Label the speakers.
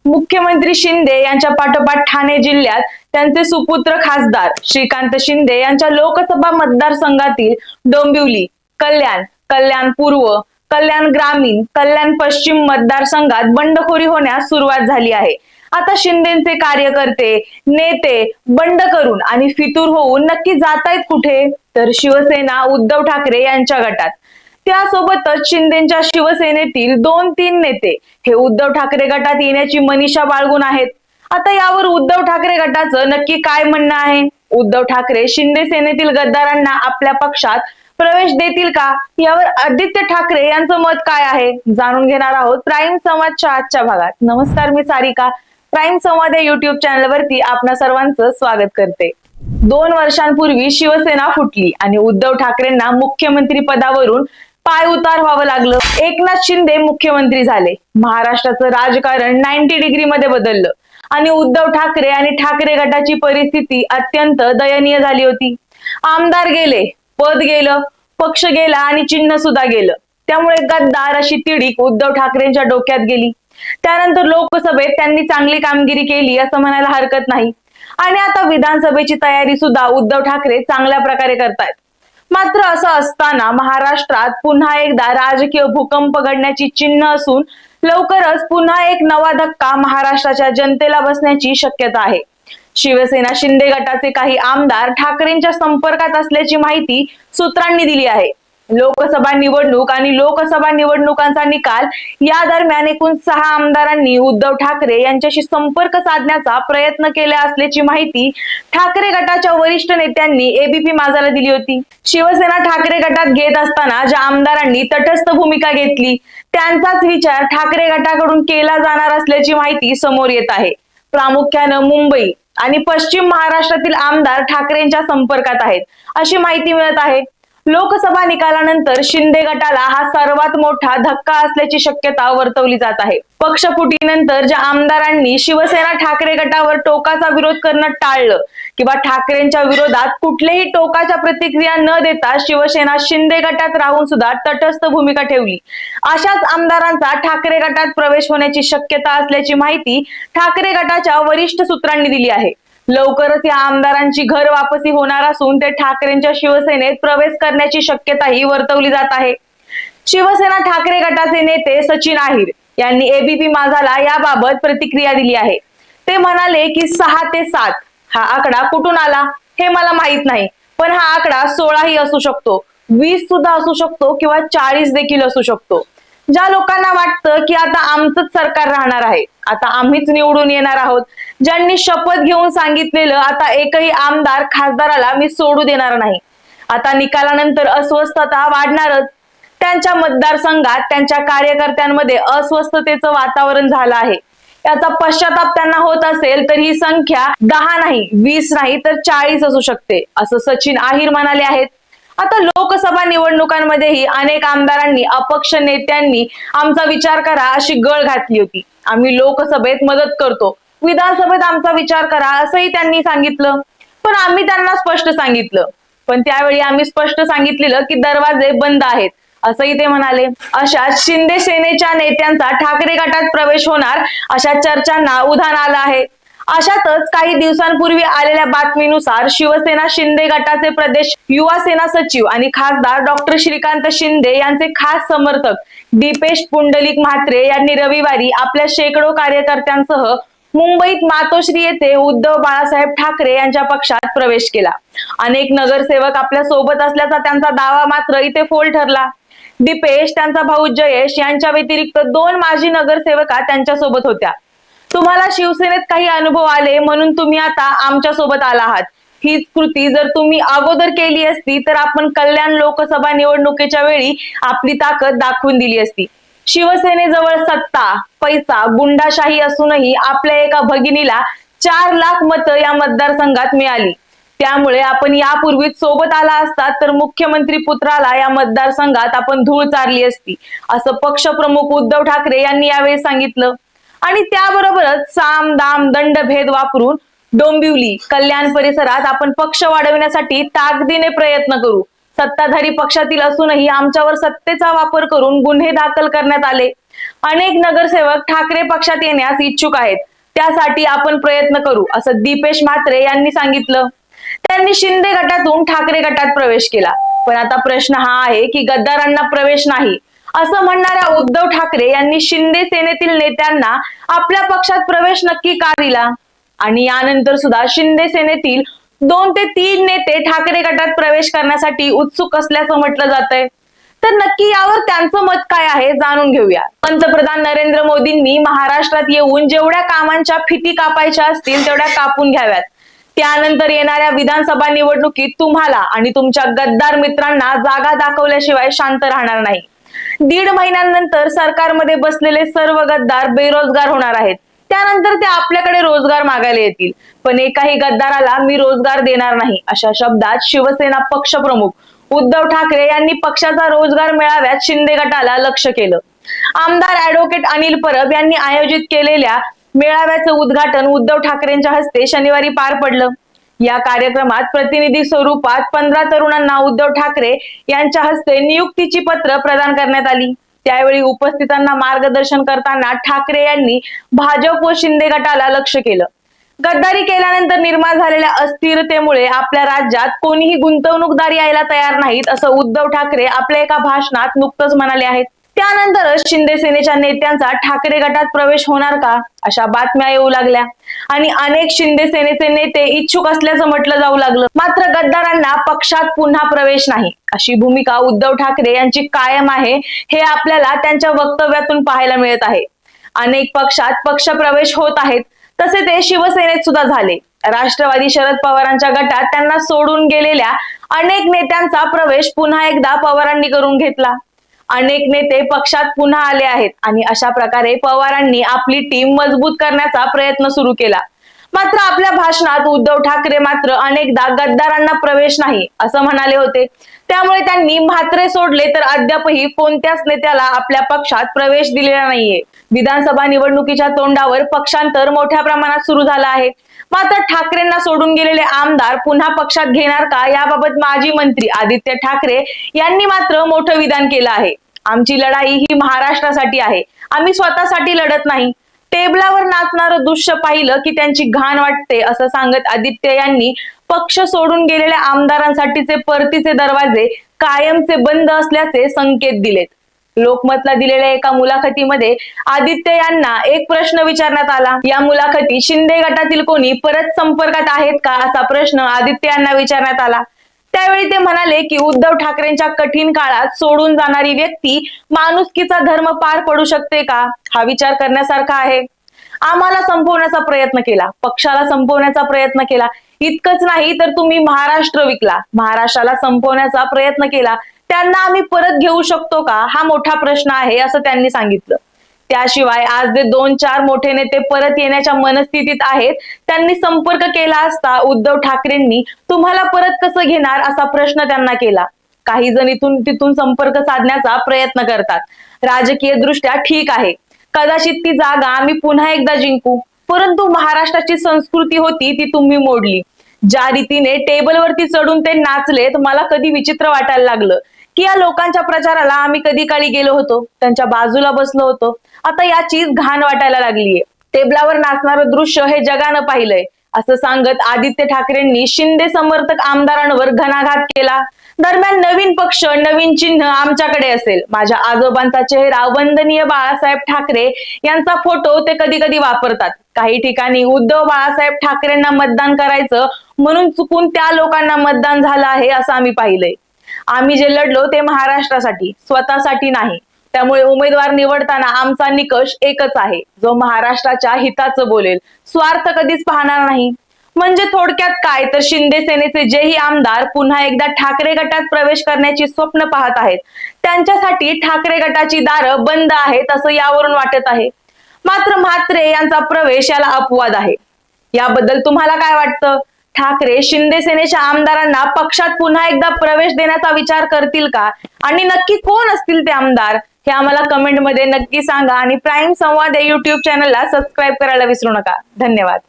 Speaker 1: मुख्यमंत्री शिंदे यांच्या पाठोपाठ ठाणे जिल्ह्यात त्यांचे सुपुत्र खासदार श्रीकांत शिंदे यांच्या लोकसभा मतदारसंघातील डोंबिवली, कल्याण, कल्याण पूर्व, कल्याण ग्रामीण, कल्याण पश्चिम मतदारसंघात बंडखोरी होण्यास सुरुवात झाली आहे. आता शिंदेचे कार्यकर्ते, नेते बंड करून आणि फितूर होऊन नक्की जातायत कुठे? तर शिवसेना उद्धव ठाकरे यांच्या गटात. त्यासोबतच शिंदेच्या शिवसेनेतील 2-3 नेते हे उद्धव ठाकरे गटात येण्याची मनीषा बाळगून आहेत. आता यावर उद्धव ठाकरे गटाचं नक्की काय म्हणणं आहे? उद्धव ठाकरे शिंदे सेनेतील गद्दारांना आपल्या पक्षात प्रवेश देतील का? यावर आदित्य ठाकरे यांचं मत काय आहे जाणून घेणार आहोत प्राईम संवादच्या आजच्या भागात. नमस्कार, मी सारिका. प्राईम संवाद या युट्यूब चॅनलवरती आपणा सर्वांचं स्वागत करते. 2 वर्षांपूर्वी शिवसेना फुटली आणि उद्धव ठाकरेंना मुख्यमंत्री पदावरून पाय उतार व्हावं लागलं. एकनाथ शिंदे मुख्यमंत्री झाले. महाराष्ट्राचं राजकारण 90 डिग्री मध्ये बदललं आणि उद्धव ठाकरे आणि ठाकरे गटाची परिस्थिती अत्यंत दयनीय झाली होती. आमदार गेले, पद गेलं, पक्ष गेला आणि चिन्ह सुद्धा गेलं. त्यामुळे गद्दार अशी तिडीक उद्धव ठाकरेंच्या डोक्यात गेली. त्यानंतर लोकसभेत त्यांनी चांगली कामगिरी केली असं म्हणायला हरकत नाही आणि आता विधानसभेची तयारी सुद्धा उद्धव ठाकरे चांगल्या प्रकारे करतायत. मात्र असं असताना महाराष्ट्रात पुन्हा एकदा राजकीय भूकंप घडण्याची चिन्ह असून लवकरच पुन्हा एक नवा धक्का महाराष्ट्राच्या जनतेला बसण्याची शक्यता आहे. शिवसेना शिंदे गटाचे काही आमदार ठाकरेंच्या संपर्कात असल्याची माहिती सूत्रांनी दिली आहे. लोकसभा निवडणूक आणि लोकसभा निवडणुकांचा निकाल या दरम्यान एकूण 6 आमदारांनी उद्धव ठाकरे यांच्याशी संपर्क साधण्याचा प्रयत्न केला असल्याची माहिती ठाकरे गटाच्या वरिष्ठ नेत्यांनी एबीपी माझाला दिली होती. शिवसेना ठाकरे गटात घेत असताना ज्या आमदारांनी तटस्थ भूमिका घेतली त्यांचाच विचार ठाकरे गटाकडून केला जाणार असल्याची माहिती समोर येत आहे. प्रामुख्यानं मुंबई आणि पश्चिम महाराष्ट्रातील आमदार ठाकरेंच्या संपर्कात आहेत अशी माहिती मिळत आहे. लोकसभा निकालानंतर शिंदे गटाला हा सर्वात मोठा धक्का असल्याची शक्यता वर्तवली जात आहे. पक्षफुटीनंतर ज्या आमदारांनी शिवसेना ठाकरे गटावर टोकाचा विरोध करणं टाळलं किंवा ठाकरेंच्या विरोधात कुठलेही टोकाच्या प्रतिक्रिया न देता शिवसेना शिंदे गटात राहून सुद्धा तटस्थ भूमिका ठेवली, अशाच आमदारांचा ठाकरे गटात प्रवेश होण्याची शक्यता असल्याची माहिती ठाकरे गटाच्या वरिष्ठ सूत्रांनी दिली आहे. लवकरच या आमदारांची घर वापसी होणार असून ते ठाकरेंच्या शिवसेनेत प्रवेश करण्याची शक्यताही वर्तवली जात आहे. शिवसेना ठाकरे गटाचे नेते सचिन अहिर यांनी एबीपी माझाला याबाबत प्रतिक्रिया दिली आहे. ते म्हणाले की 6 ते 7 हा आकडा कुठून आला हे मला माहित नाही, पण हा आकडा 16 ही असू शकतो, 20 सुद्धा असू शकतो किंवा 40 देखील असू शकतो. ज्या लोकांना वाटतं की आता आमचंच सरकार राहणार आहे, आता आम्हीच निवडून येणार आहोत, ज्यांनी शपथ घेऊन सांगितलेलं आता एकही आमदार खासदाराला मी सोडू देणार नाही, आता निकालानंतर अस्वस्थता वाढणारच, त्यांच्या मतदारसंघात त्यांच्या कार्यकर्त्यांमध्ये अस्वस्थतेचं वातावरण झालं आहे. याचा पश्चाताप त्यांना होत असेल तर ही संख्या 10 नाही, 20 नाही तर 40 असू शकते असं सचिन अहिर म्हणाले आहेत. आता लोकसभा निवडणुकांमध्येही अनेक आमदारांनी अपक्ष नेत्यांनी आमचा विचार करा अशी गळ घातली होती. आम्ही लोकसभेत मदत करतो, विधानसभेत आमचा विचार करा असंही त्यांनी सांगितलं. पण आम्ही त्यांना स्पष्ट सांगितलं, पण त्यावेळी आम्ही स्पष्ट सांगितलेलं की दरवाजे बंद आहेत असंही ते म्हणाले. अशा शिंदे सेनेच्या नेत्यांचा ठाकरे गटात प्रवेश होणार अशा चर्चांना उधाण आलं आहे. अशातच काही दिवसांपूर्वी आलेल्या बातमीनुसार शिवसेना शिंदे गटाचे प्रदेश युवा सेना सचिव आणि खासदार डॉक्टर श्रीकांत शिंदे यांचे खास समर्थक दीपेश पुंडलिक म्हात्रे यांनी रविवारी आपल्या शेकडो कार्यकर्त्यांसह मुंबईत मातोश्री येथे उद्धव बाळासाहेब ठाकरे यांच्या पक्षात प्रवेश केला. अनेक नगरसेवक आपल्या सोबत असल्याचा त्यांचा दावा मात्र इथे फोल ठरला. दीपेश, त्यांचा भाऊ जयेश यांच्या व्यतिरिक्त 2 माजी नगरसेवका त्यांच्या सोबत होत्या. तुम्हाला शिवसेनेत काही अनुभव आले म्हणून तुम्ही आता आमच्या सोबत आला आहात. हीच कृती जर तुम्ही अगोदर केली असती तर आपण कल्याण लोकसभा निवडणुकीच्या वेळी आपली ताकद दाखवून दिली असती. शिवसेनेजवळ सत्ता, पैसा, गुंडाशाही असूनही आपल्या एका भगिनीला 4 लाख मतं या मतदारसंघात मिळाली. त्यामुळे आपण यापूर्वीच सोबत आला असतात तर मुख्यमंत्री पुत्राला या मतदारसंघात आपण धूळ चारली असती असं पक्षप्रमुख उद्धव ठाकरे यांनी यावेळी सांगितलं. आणि त्याबरोबरच साम दाम दंड भेद वापरून डोंबिवली, कल्याण परिसरात आपण पक्ष वाढवण्यासाठी ताकदीने प्रयत्न करू. सत्ताधारी पक्षातील असूनही आमच्यावर सत्तेचा वापर करून गुन्हे दाखल करण्यात आले. अनेक नगरसेवक ठाकरे पक्षात येण्यास इच्छुक आहेत, त्यासाठी आपण प्रयत्न करू असं दीपेश म्हात्रे यांनी सांगितलं. त्यांनी शिंदे गटातून ठाकरे गटात प्रवेश केला. पण आता प्रश्न हा आहे की गद्दारांना प्रवेश नाही असं म्हणणाऱ्या उद्धव ठाकरे यांनी शिंदे सेनेतील नेत्यांना आपल्या पक्षात प्रवेश नक्की का दिला? आणि यानंतर सुद्धा शिंदे सेनेतील 2 ते 3 नेते ठाकरे गटात प्रवेश करण्यासाठी उत्सुक असल्याचं म्हटलं जातंय. तर नक्की यावर त्यांचं मत काय आहे जाणून घेऊया. पंतप्रधान नरेंद्र मोदींनी महाराष्ट्रात येऊन जेवढ्या कामांच्या फिती कापायच्या असतील तेवढ्या कापून घ्याव्यात. त्यानंतर येणाऱ्या विधानसभा निवडणुकीत तुम्हाला आणि तुमच्या गद्दार मित्रांना जागा दाखवल्याशिवाय शांत राहणार नाही. 1.5 महिन्यानंतर सरकारमध्ये बसलेले सर्व गद्दार बेरोजगार होणार आहेत. त्यानंतर ते आपल्याकडे रोजगार मागायला येतील. पण एकाही गद्दाराला मी रोजगार देणार नाही अशा शब्दात शिवसेना पक्षप्रमुख उद्धव ठाकरे यांनी पक्षाचा रोजगार मेळाव्यात शिंदे गटाला लक्ष केलं. आमदार ऍडव्होकेट अनिल परब यांनी आयोजित केलेल्या मेळाव्याचं उद्घाटन उद्धव ठाकरेंच्या हस्ते शनिवारी पार पडलं. या कार्यक्रमात प्रतिनिधी स्वरूपात 15 तरुणांना उद्धव ठाकरे यांच्या हस्ते नियुक्तीची पत्र प्रदान करण्यात आली. त्यावेळी उपस्थितांना मार्गदर्शन करताना ठाकरे यांनी भाजप व शिंदे गटाला लक्ष केलं. गद्दारी केल्यानंतर निर्माण झालेल्या अस्थिरतेमुळे आपल्या राज्यात कोणीही गुंतवणूकदार यायला तयार नाहीत असं उद्धव ठाकरे आपल्या एका भाषणात नुकतंच म्हणाले आहेत. त्यानंतरच शिंदे सेनेच्या नेत्यांचा ठाकरे गटात प्रवेश होणार का अशा बातम्या येऊ लागल्या आणि अनेक शिंदे सेनेचे नेते इच्छुक असल्याचं म्हटलं जाऊ लागलं. मात्र गद्दारांना पक्षात पुन्हा प्रवेश नाही अशी भूमिका उद्धव ठाकरे यांची कायम आहे हे आपल्याला त्यांच्या वक्तव्यातून पाहायला मिळत आहे. अनेक पक्षात पक्षप्रवेश होत आहेत, तसे ते शिवसेनेत सुद्धा झाले. राष्ट्रवादी शरद पवारांच्या गटात त्यांना सोडून गेलेल्या अनेक नेत्यांचा प्रवेश पुन्हा एकदा पवारांनी करून घेतला. अनेक नेते पक्षात पुन्हा आले आहेत आणि अशा प्रकारे पवारांनी आपली टीम मजबूत करण्याचा प्रयत्न सुरू केला. मात्र आपल्या भाषणात उद्धव ठाकरे मात्र अनेकदा गद्दारांना प्रवेश नाही असं म्हणाले होते. त्यामुळे त्यांनी म्हात्रे सोडले तर अद्यापही कोणत्याच नेत्याला आपल्या पक्षात प्रवेश दिलेला नाहीये. विधानसभा निवडणुकीच्या तोंडावर पक्षांतर मोठ्या प्रमाणात सुरू झालं आहे. मात्र ठाकरेंना सोडून गेलेले आमदार पुन्हा पक्षात घेणार का याबाबत माजी मंत्री आदित्य ठाकरे यांनी मात्र मोठं विधान केलं आहे. आमची लढाई ही महाराष्ट्रासाठी आहे, आम्ही स्वतःसाठी लढत नाही. टेबलावर नाचणारं दृश्य पाहिलं की त्यांची घाण वाटते असं सांगत आदित्य यांनी पक्ष सोडून गेलेल्या आमदारांसाठीचे परतीचे दरवाजे कायमचे बंद असल्याचे संकेत दिलेत. लोकमतला दिलेल्या एका मुलाखतीमध्ये आदित्य यांना एक प्रश्न विचारण्यात आला. या मुलाखतीत शिंदे गटातील कोणी परत संपर्कात आहेत का असा प्रश्न आदित्य यांना विचारण्यात आला. त्यावेळी ते म्हणाले की उद्धव ठाकरेंच्या कठीण काळात सोडून जाणारी व्यक्ती माणुसकीचा धर्म पार पडू शकते का हा विचार करण्यासारखा आहे. आम्हाला संपवण्याचा प्रयत्न केला, पक्षाला संपवण्याचा प्रयत्न केला. इतकंच नाही तर तुम्ही महाराष्ट्र विकला, महाराष्ट्राला संपवण्याचा प्रयत्न केला. त्यांना आम्ही परत घेऊ शकतो का हा मोठा प्रश्न आहे असं त्यांनी सांगितलं. त्याशिवाय आज जे 2-4 मोठे नेते परत येण्याच्या मनस्थितीत आहेत त्यांनी संपर्क केला असता उद्धव ठाकरेंनी तुम्हाला परत कसं घेणार असा प्रश्न त्यांना केला. काही जण तिथून संपर्क साधण्याचा प्रयत्न करतात. राजकीय दृष्ट्या ठीक आहे, कदाचित ती जागा आम्ही पुन्हा एकदा जिंकू, परंतु महाराष्ट्राची संस्कृती होती ती तुम्ही मोडली. ज्या रीतीने टेबलवरती चढून ते नाचलेत मला कधी विचित्र वाटायला लागलं की या लोकांच्या प्रचाराला आम्ही कधी काळी गेलो होतो, त्यांच्या बाजूला बसलो होतो, आता याचीच घाण वाटायला लागलीये. टेबलावर नाचणारं दृश्य हे जगानं पाहिलंय असं सांगत आदित्य ठाकरेंनी शिंदे समर्थक आमदारांवर घणाघात केला. दरम्यान नवीन पक्ष नवीन चिन्ह आमच्याकडे असेल. माझ्या आजोबांचा चेहरा वंदनीय बाळासाहेब ठाकरे यांचा फोटो ते कधी कधी वापरतात. काही ठिकाणी उद्धव बाळासाहेब ठाकरेंना मतदान करायचं म्हणून चुकून त्या लोकांना मतदान झालं आहे असं आम्ही पाहिलंय. आम्ही जे लढलो ते महाराष्ट्रासाठी, स्वतःसाठी नाही. त्यामुळे उमेदवार निवडताना आमचा निकष एकच आहे, जो महाराष्ट्राच्या हिताचं बोलेल, स्वार्थ कधीच पाहणार नाही. म्हणजे थोडक्यात काय तर शिंदे सेनेचे जेही आमदार पुन्हा एकदा ठाकरे गटात प्रवेश करण्याची स्वप्न पाहत आहेत त्यांच्यासाठी ठाकरे गटाची दारं बंद आहेत असं यावरून वाटत आहे. मात्र म्हात्रे यांचा प्रवेश याला अपवाद आहे. याबद्दल तुम्हाला काय वाटतं? ठाकरे शिंदे सेनेच्या आमदारांना पक्षात पुन्हा एकदा प्रवेश देण्याचा विचार करतील का आणि नक्की कोण असतील ते आमदार हे आम्हाला कमेंटमध्ये नक्की सांगा आणि प्राईम संवाद या युट्यूब चॅनलला सबस्क्राईब करायला विसरू नका. धन्यवाद.